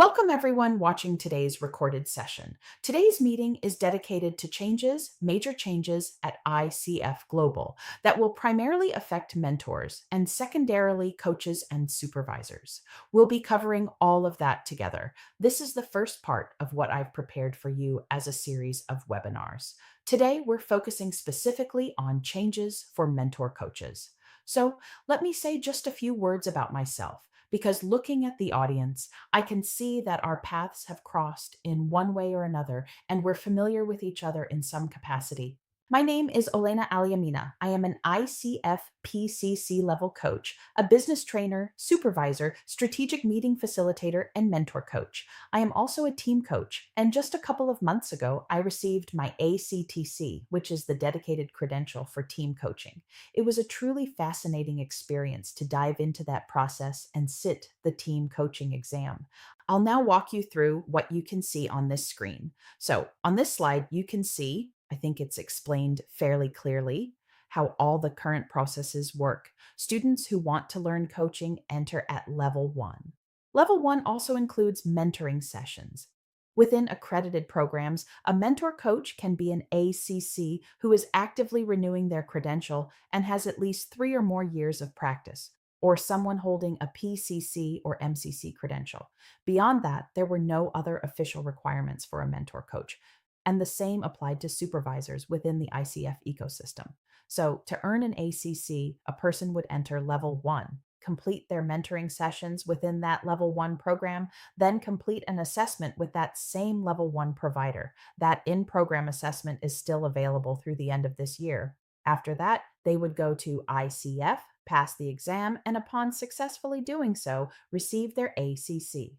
Welcome everyone watching today's recorded session. Today's meeting is dedicated to major changes at ICF Global that will primarily affect mentors and secondarily coaches and supervisors. We'll be covering all of that together. This is the first part of what I've prepared for you as a series of webinars. Today, we're focusing specifically on changes for mentor coaches. So let me say just a few words about myself, because looking at the audience, I can see that our paths have crossed in one way or another, and we're familiar with each other in some capacity. My name is Olena Aliamina. I am an ICF PCC level coach, a business trainer, supervisor, strategic meeting facilitator, and mentor coach. I am also a team coach, and just a couple of months ago, I received my ACTC, which is the dedicated credential for team coaching. It was a truly fascinating experience to dive into that process and sit the team coaching exam. I'll now walk you through what you can see on this screen. So, on this slide, you can see, I think it's explained fairly clearly, how all the current processes work. Students who want to learn coaching enter at level one. Level one also includes mentoring sessions. Within accredited programs, a mentor coach can be an ACC who is actively renewing their credential and has at least 3 or more years of practice, or someone holding a PCC or MCC credential. Beyond that, there were no other official requirements for a mentor coach, and the same applied to supervisors within the ICF ecosystem. So, to earn an ACC, a person would enter level one, complete their mentoring sessions within that level one program, then complete an assessment with that same level one provider. That in program assessment is still available through the end of this year. After that, they would go to ICF, pass the exam, and upon successfully doing so, receive their ACC.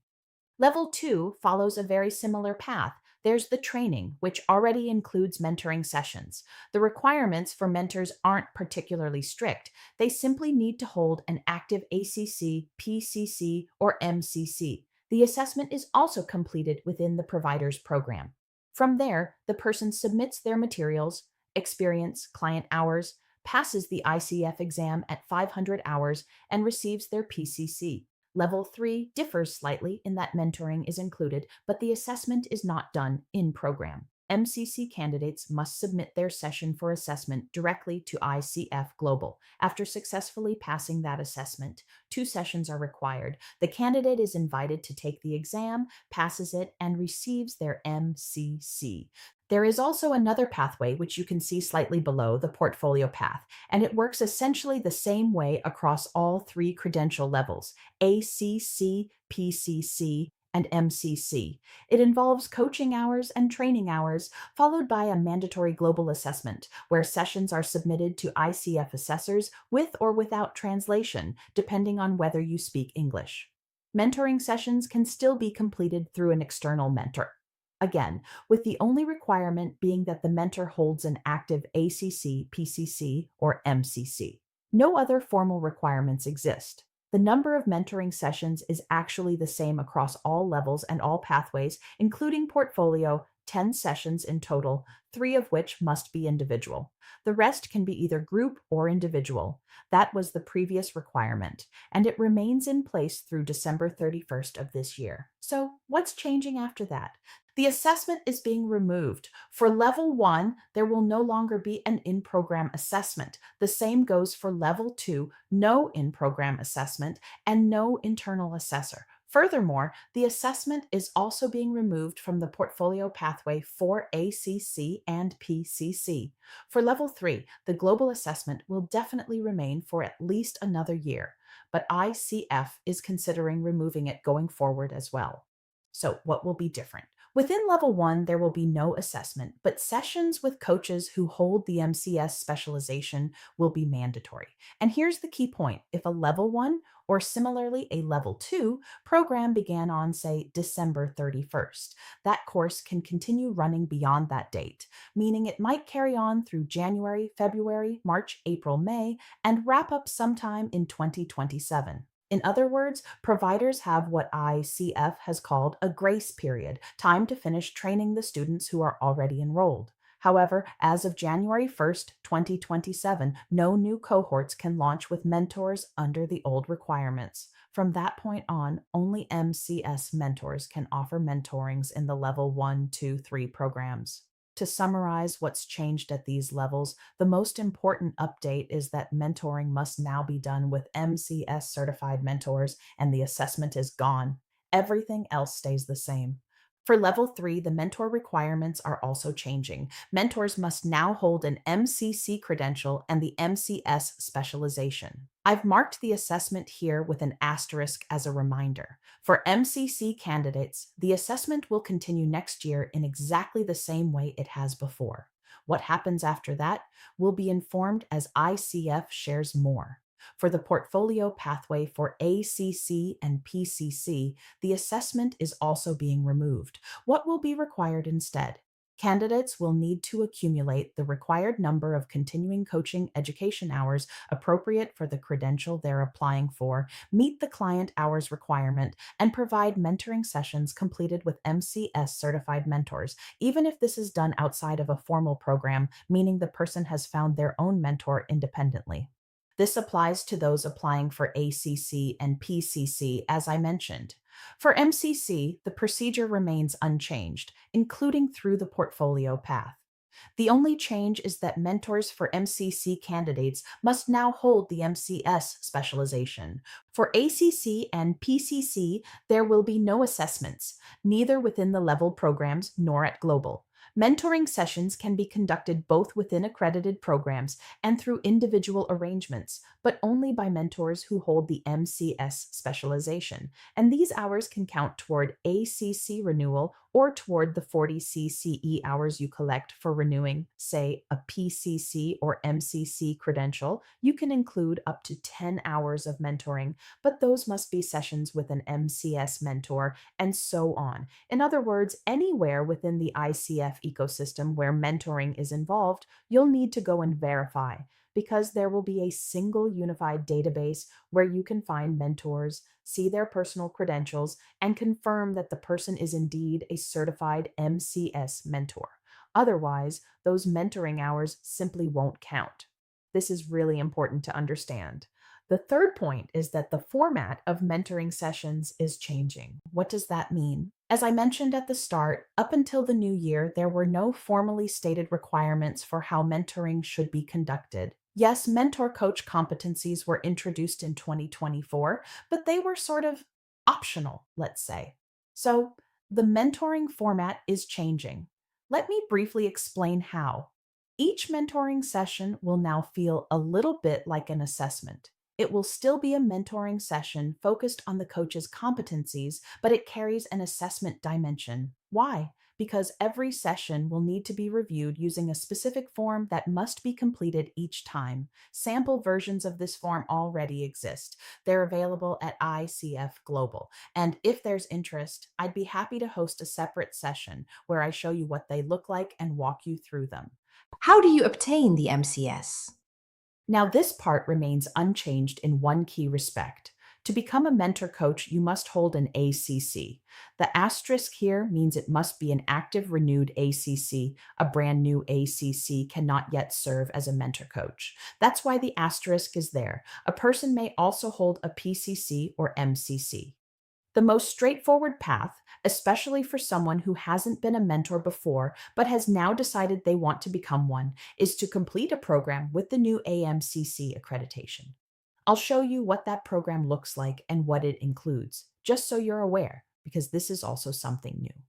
Level 2 follows a very similar path. There's the training, which already includes mentoring sessions. The requirements for mentors aren't particularly strict. They simply need to hold an active ACC, PCC, or MCC. The assessment is also completed within the provider's program. From there, the person submits their materials, experience, client hours, passes the ICF exam at 500 hours, and receives their PCC. Level 3 differs slightly in that mentoring is included, but the assessment is not done in program. MCC candidates must submit their session for assessment directly to ICF Global. After successfully passing that assessment, 2 sessions are required. The candidate is invited to take the exam, passes it, and receives their MCC. There is also another pathway, which you can see slightly below the portfolio path, and it works essentially the same way across all 3 credential levels: ACC, PCC, and MCC. It involves coaching hours and training hours, followed by a mandatory global assessment, where sessions are submitted to ICF assessors with or without translation, depending on whether you speak English. Mentoring sessions can still be completed through an external mentor. Again, with the only requirement being that the mentor holds an active ACC, PCC, or MCC. No other formal requirements exist. The number of mentoring sessions is actually the same across all levels and all pathways, including portfolio, 10 sessions in total, 3 of which must be individual. The rest can be either group or individual. That was the previous requirement, and it remains in place through December 31st of this year. So, what's changing after that? The assessment is being removed. For level 1, there will no longer be an in program assessment. The same goes for level 2, no in program assessment, and no internal assessor. Furthermore, the assessment is also being removed from the portfolio pathway for ACC and PCC. For level 3, the global assessment will definitely remain for at least another year, but ICF is considering removing it going forward as well. So, what will be different? Within level 1, there will be no assessment, but sessions with coaches who hold the MCS specialization will be mandatory. And here's the key point: if a level 1 or similarly a level 2 program began on, say, December 31st, that course can continue running beyond that date, meaning it might carry on through January, February, March, April, May, and wrap up sometime in 2027. In other words, providers have what ICF has called a grace period, time to finish training the students who are already enrolled. However, as of January 1st, 2027, no new cohorts can launch with mentors under the old requirements. From that point on, only MCS mentors can offer mentorings in the level 1, 2, 3 programs. To summarize what's changed at these levels, the most important update is that mentoring must now be done with MCS certified mentors, and the assessment is gone. Everything else stays the same. For level 3, the mentor requirements are also changing. Mentors must now hold an MCC credential and the MCS specialization. I've marked the assessment here with an asterisk as a reminder. For MCC candidates, the assessment will continue next year in exactly the same way it has before. What happens after that will be informed as ICF shares more. For the portfolio pathway for ACC and PCC, the assessment is also being removed. What will be required instead? Candidates will need to accumulate the required number of continuing coaching education hours appropriate for the credential they're applying for, meet the client hours requirement, and provide mentoring sessions completed with MCS certified mentors, even if this is done outside of a formal program, meaning the person has found their own mentor independently. This applies to those applying for ACC and PCC, as I mentioned. For MCC, the procedure remains unchanged, including through the portfolio path. The only change is that mentors for MCC candidates must now hold the MCS specialization. For ACC and PCC, there will be no assessments, neither within the level programs nor at global. Mentoring sessions can be conducted both within accredited programs and through individual arrangements, but only by mentors who hold the MCS specialization, and these hours can count toward ACC renewal or toward the 40 CCE hours you collect for renewing, say, a PCC or MCC credential. You can include up to 10 hours of mentoring, but those must be sessions with an MCS mentor, and so on. In other words, anywhere within the ICF ecosystem where mentoring is involved, you'll need to go and verify, because there will be a single unified database where you can find mentors, see their personal credentials, and confirm that the person is indeed a certified MCS mentor. Otherwise, those mentoring hours simply won't count. This is really important to understand. The third point is that the format of mentoring sessions is changing. What does that mean? As I mentioned at the start, up until the new year, there were no formally stated requirements for how mentoring should be conducted. Yes, mentor coach competencies were introduced in 2024, but they were sort of optional, let's say. So, the mentoring format is changing. Let me briefly explain how. Each mentoring session will now feel a little bit like an assessment. It will still be a mentoring session focused on the coach's competencies, but it carries an assessment dimension. Why? Because every session will need to be reviewed using a specific form that must be completed each time. Sample versions of this form already exist. They're available at ICF Global. And if there's interest, I'd be happy to host a separate session where I show you what they look like and walk you through them. How do you obtain the MCS? Now, this part remains unchanged in one key respect. To become a mentor coach, you must hold an ACC. The asterisk here means it must be an active, renewed ACC. A brand new ACC cannot yet serve as a mentor coach. That's why the asterisk is there. A person may also hold a PCC or MCC. The most straightforward path, especially for someone who hasn't been a mentor before but has now decided they want to become one, is to complete a program with the new AMCC accreditation. I'll show you what that program looks like and what it includes, just so you're aware, because this is also something new.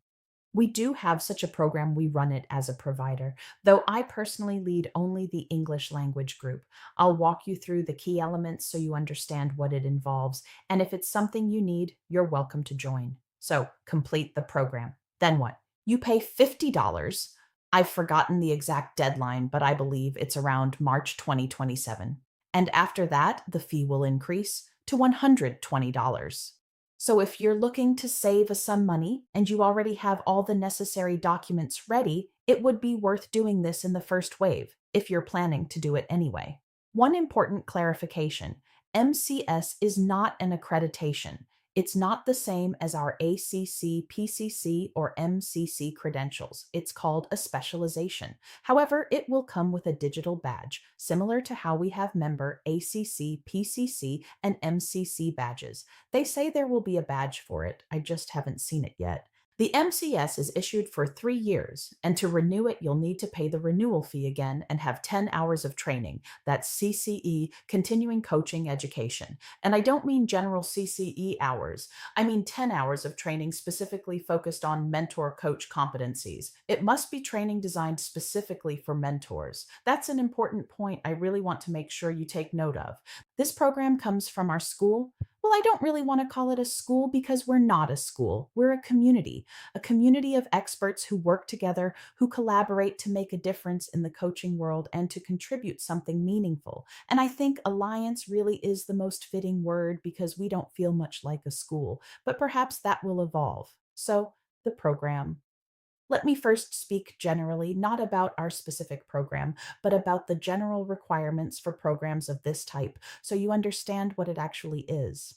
We do have such a program, we run it as a provider, though I personally lead only the English language group. I'll walk you through the key elements so you understand what it involves, and if it's something you need, you're welcome to join. So, complete the program. Then what? You pay $50. I've forgotten the exact deadline, but I believe it's around March 2027. And after that, the fee will increase to $120. So if you're looking to save some money and you already have all the necessary documents ready, it would be worth doing this in the first wave, if you're planning to do it anyway. One important clarification: MCS is not an accreditation. It's not the same as our ACC, PCC, or MCC credentials. It's called a specialization. However, it will come with a digital badge, similar to how we have member ACC, PCC, and MCC badges. They say there will be a badge for it. I just haven't seen it yet. The MCS is issued for 3 years, and to renew it, you'll need to pay the renewal fee again and have 10 hours of training. That's CCE, continuing coaching education. And I don't mean general CCE hours. I mean 10 hours of training specifically focused on mentor coach competencies. It must be training designed specifically for mentors. That's an important point I really want to make sure you take note of. This program comes from our school. Well, I don't really want to call it a school because we're not a school. We're a community of experts who work together, who collaborate to make a difference in the coaching world and to contribute something meaningful. And I think alliance really is the most fitting word because we don't feel much like a school, but perhaps that will evolve. So, the program. Let me first speak generally, not about our specific program, but about the general requirements for programs of this type, so you understand what it actually is.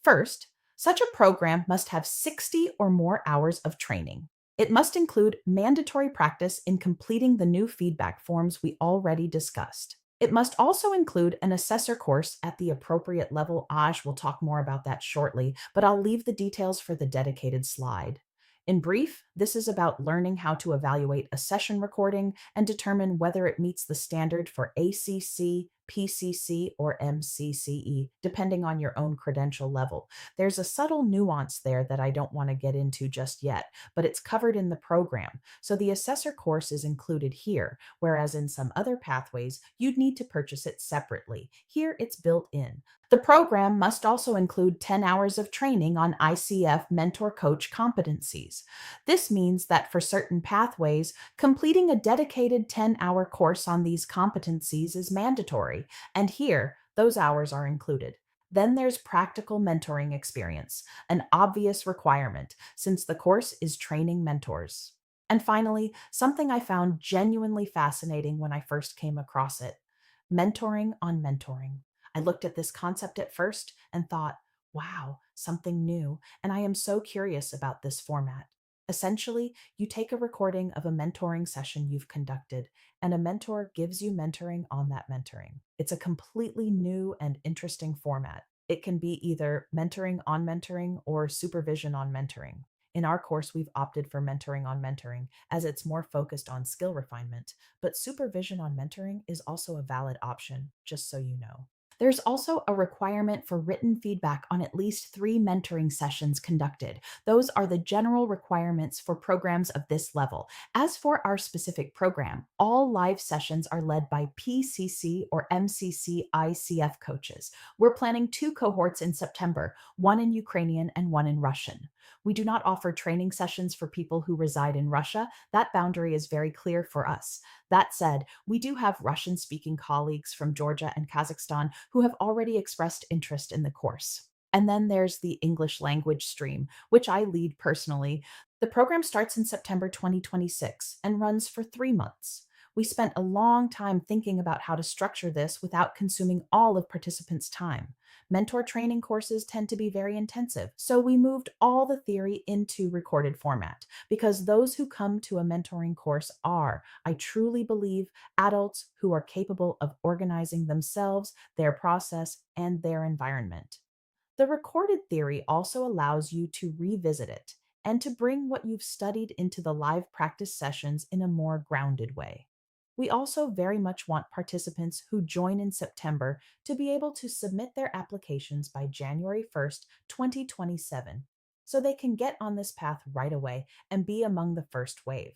First, such a program must have 60 or more hours of training. It must include mandatory practice in completing the new feedback forms we already discussed. It must also include an assessor course at the appropriate level. Aj will talk more about that shortly, but I'll leave the details for the dedicated slide. In brief, this is about learning how to evaluate a session recording and determine whether it meets the standard for ACC, PCC, or MCCE, depending on your own credential level. There's a subtle nuance there that I don't want to get into just yet, but it's covered in the program. So the assessor course is included here, whereas in some other pathways, you'd need to purchase it separately. Here, it's built in. The program must also include 10 hours of training on ICF Mentor Coach competencies. This means that for certain pathways, completing a dedicated 10-hour course on these competencies is mandatory, and here, those hours are included. Then there's practical mentoring experience, an obvious requirement since the course is training mentors. And finally, something I found genuinely fascinating when I first came across it: mentoring on mentoring. I looked at this concept at first and thought, wow, something new, and I am so curious about this format. Essentially, you take a recording of a mentoring session you've conducted, and a mentor gives you mentoring on that mentoring. It's a completely new and interesting format. It can be either mentoring on mentoring or supervision on mentoring. In our course, we've opted for mentoring on mentoring as it's more focused on skill refinement, but supervision on mentoring is also a valid option, just so you know. There's also a requirement for written feedback on at least 3 mentoring sessions conducted. Those are the general requirements for programs of this level. As for our specific program, all live sessions are led by PCC or MCC ICF coaches. We're planning 2 cohorts in September, one in Ukrainian and one in Russian. We do not offer training sessions for people who reside in Russia. That boundary is very clear for us. That said, we do have Russian speaking colleagues from Georgia and Kazakhstan who have already expressed interest in the course. And then there's the English language stream, which I lead personally. The program starts in September 2026 and runs for 3 months. We spent a long time thinking about how to structure this without consuming all of participants' time. Mentor training courses tend to be very intensive, so we moved all the theory into recorded format because those who come to a mentoring course are, I truly believe, adults who are capable of organizing themselves, their process, and their environment. The recorded theory also allows you to revisit it and to bring what you've studied into the live practice sessions in a more grounded way. We also very much want participants who join in September to be able to submit their applications by January 1st, 2027, so they can get on this path right away and be among the first wave.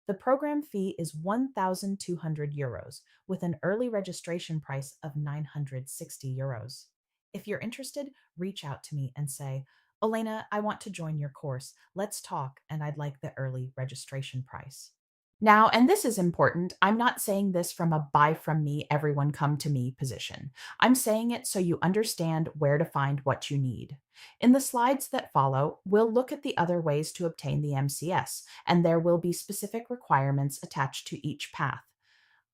The program fee is €1,200 with an early registration price of €960. If you're interested, reach out to me and say, Elena, I want to join your course. Let's talk, and I'd like the early registration price. Now, and this is important, I'm not saying this from a buy from me, everyone come to me position. I'm saying it so you understand where to find what you need. In the slides that follow, we'll look at the other ways to obtain the MCS, and there will be specific requirements attached to each path.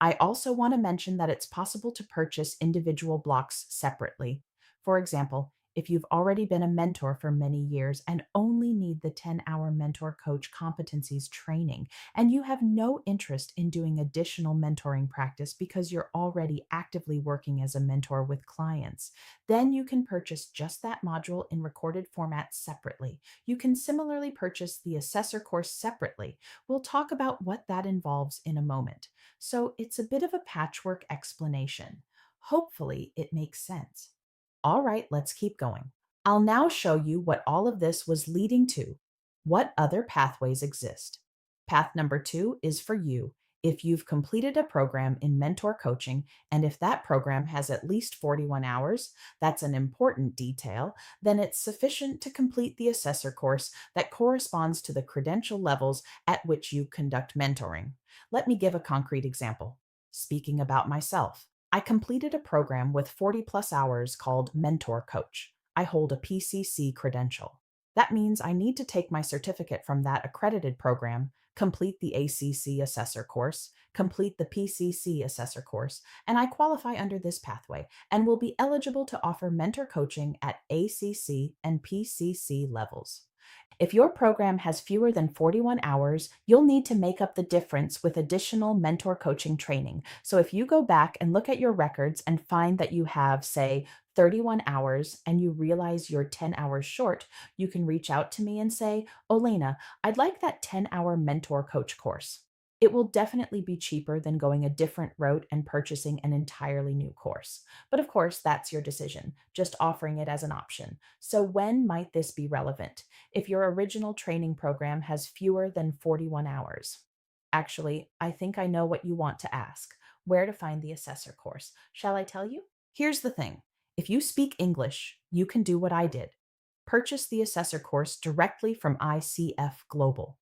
I also want to mention that it's possible to purchase individual blocks separately. For example, If you've already been a mentor for many years and only need the 10-hour Mentor Coach competencies training, and you have no interest in doing additional mentoring practice because you're already actively working as a mentor with clients, then you can purchase just that module in recorded format separately. You can similarly purchase the assessor course separately. We'll talk about what that involves in a moment. So it's a bit of a patchwork explanation. Hopefully, it makes sense. All right, let's keep going. I'll now show you what all of this was leading to. What other pathways exist? Path number two is for you. If you've completed a program in mentor coaching, and if that program has at least 41 hours, that's an important detail, then it's sufficient to complete the assessor course that corresponds to the credential levels at which you conduct mentoring. Let me give a concrete example. Speaking about myself, I completed a program with 40 plus hours called Mentor Coach. I hold a PCC credential. That means I need to take my certificate from that accredited program, complete the ACC assessor course, complete the PCC assessor course, and I qualify under this pathway and will be eligible to offer mentor coaching at ACC and PCC levels. If your program has fewer than 41 hours, you'll need to make up the difference with additional mentor coaching training. So if you go back and look at your records and find that you have, say, 31 hours and you realize you're 10 hours short, you can reach out to me and say, Olena, I'd like that 10-hour mentor coach course. It will definitely be cheaper than going a different route and purchasing an entirely new course. But of course, that's your decision, just offering it as an option. So when might this be relevant? If your original training program has fewer than 41 hours. Actually, I think I know what you want to ask: where to find the assessor course. Shall I tell you? Here's the thing: if you speak English, you can do what I did. Purchase the assessor course directly from ICF Global.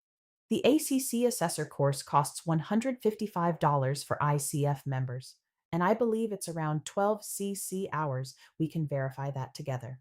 The ACC assessor course costs $155 for ICF members, and I believe it's around 12 CC hours. We can verify that together.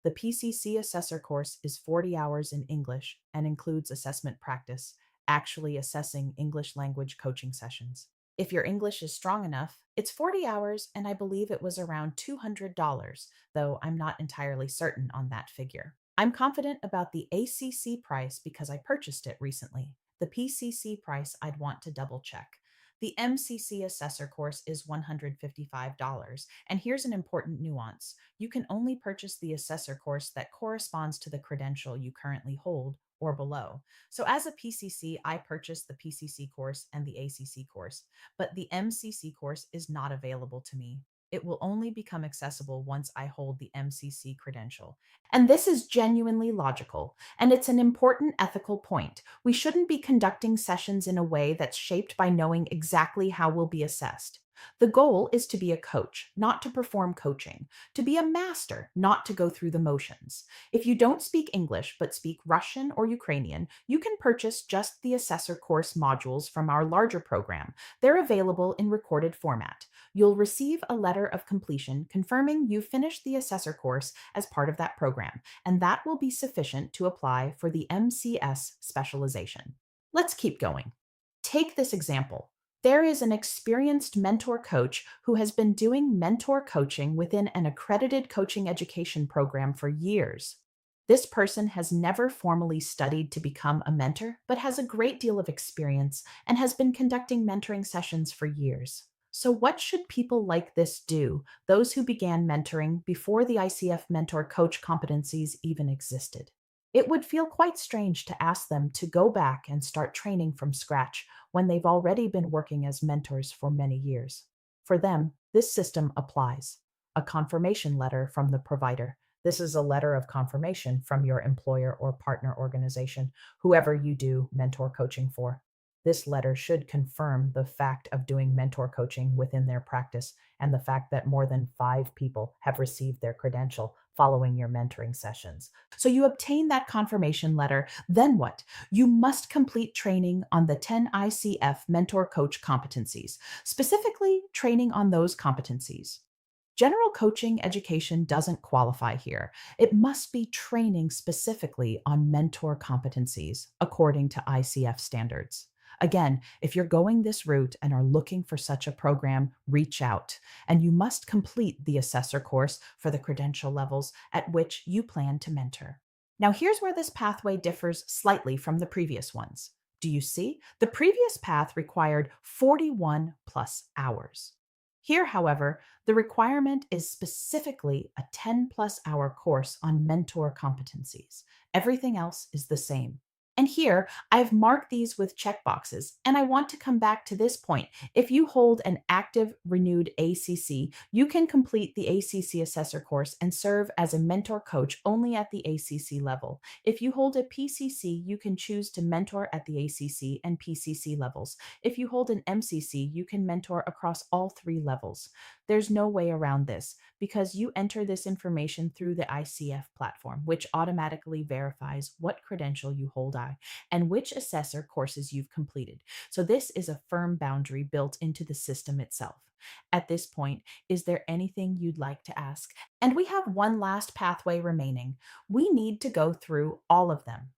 The PCC assessor course is 40 hours in English and includes assessment practice, actually assessing English language coaching sessions. If your English is strong enough, it's 40 hours, and I believe it was around $200, though I'm not entirely certain on that figure. I'm confident about the ACC price because I purchased it recently. The PCC price I'd want to double check. The MCC assessor course is $155, and here's an important nuance. You can only purchase the assessor course that corresponds to the credential you currently hold or below. So as a PCC, I purchased the PCC course and the ACC course, but the MCC course is not available to me. It will only become accessible once I hold the MCC credential. And this is genuinely logical, and it's an important ethical point. We shouldn't be conducting sessions in a way that's shaped by knowing exactly how we'll be assessed. The goal is to be a coach, not to perform coaching, to be a master, not to go through the motions. If you don't speak English but speak Russian or Ukrainian, you can purchase just the assessor course modules from our larger program. They're available in recorded format. You'll receive a letter of completion confirming you've finished the assessor course as part of that program, and that will be sufficient to apply for the MCS specialization. Let's keep going. Take this example. There is an experienced mentor coach who has been doing mentor coaching within an accredited coaching education program for years. This person has never formally studied to become a mentor, but has a great deal of experience and has been conducting mentoring sessions for years. So, what should people like this do, those who began mentoring before the ICF mentor coach competencies even existed? It would feel quite strange to ask them to go back and start training from scratch when they've already been working as mentors for many years. For them, this system applies: a confirmation letter from the provider. This is a letter of confirmation from your employer or partner organization, whoever you do mentor coaching for. This letter should confirm the fact of doing mentor coaching within their practice and the fact that more than 5 people have received their credential following your mentoring sessions. So you obtain that confirmation letter. Then what? You must complete training on the 10 ICF mentor coach competencies, specifically training on those competencies. General coaching education doesn't qualify here. It must be training specifically on mentor competencies according to ICF standards. Again, if you're going this route and are looking for such a program, reach out. And you must complete the assessor course for the credential levels at which you plan to mentor. Now, here's where this pathway differs slightly from the previous ones. Do you see? The previous path required 41 plus hours. Here, however, the requirement is specifically a 10 plus hour course on mentor competencies. Everything else is the same. And here, I've marked these with checkboxes, and I want to come back to this point. If you hold an active, renewed ACC, you can complete the ACC assessor course and serve as a mentor coach only at the ACC level. If you hold a PCC, you can choose to mentor at the ACC and PCC levels. If you hold an MCC, you can mentor across all three levels. There's no way around this because you enter this information through the ICF platform, which automatically verifies what credential you hold and which assessor courses you've completed. So this is a firm boundary built into the system itself. At this point, is there anything you'd like to ask? And we have one last pathway remaining. We need to go through all of them.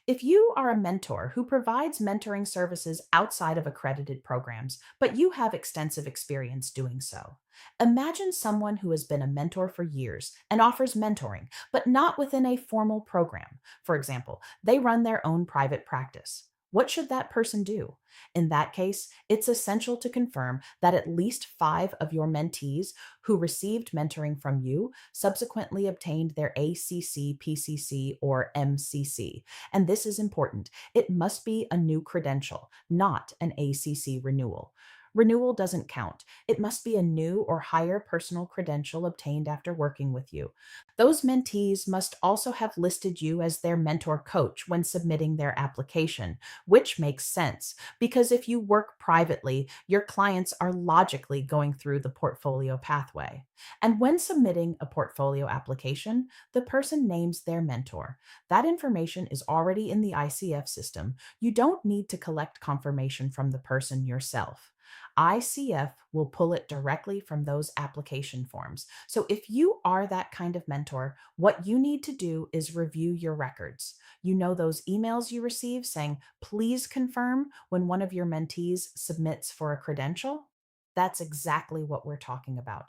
If you are a mentor who provides mentoring services outside of accredited programs, but you have extensive experience doing so, imagine someone who has been a mentor for years and offers mentoring, but not within a formal program. For example, they run their own private practice. What should that person do? In that case, it's essential to confirm that at least 5 of your mentees who received mentoring from you subsequently obtained their ACC, PCC, or MCC. And this is important. It must be a new credential, not an ACC renewal. Renewal doesn't count. It must be a new or higher personal credential obtained after working with you. Those mentees must also have listed you as their mentor coach when submitting their application, which makes sense because if you work privately, your clients are logically going through the portfolio pathway. And when submitting a portfolio application, the person names their mentor. That information is already in the ICF system. You don't need to collect confirmation from the person yourself. ICF will pull it directly from those application forms. So if you are that kind of mentor, what you need to do is review your records. You know those emails you receive saying, please confirm when one of your mentees submits for a credential? That's exactly what we're talking about.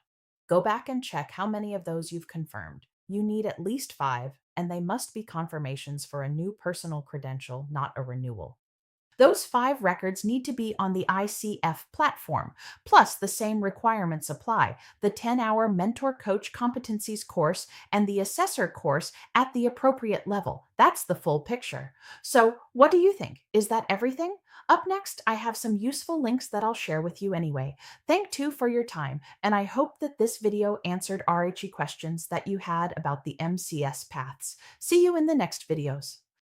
Go back and check how many of those you've confirmed. You need at least 5, and they must be confirmations for a new personal credential, not a renewal. Those 5 records need to be on the ICF platform. Plus, the same requirements apply: the 10-hour Mentor Coach Competencies course and the Assessor course at the appropriate level. That's the full picture. So, what do you think? Is that everything? Up next, I have some useful links that I'll share with you anyway. Thank you for your time, and I hope that this video answered RHE questions that you had about the MCS paths. See you in the next videos.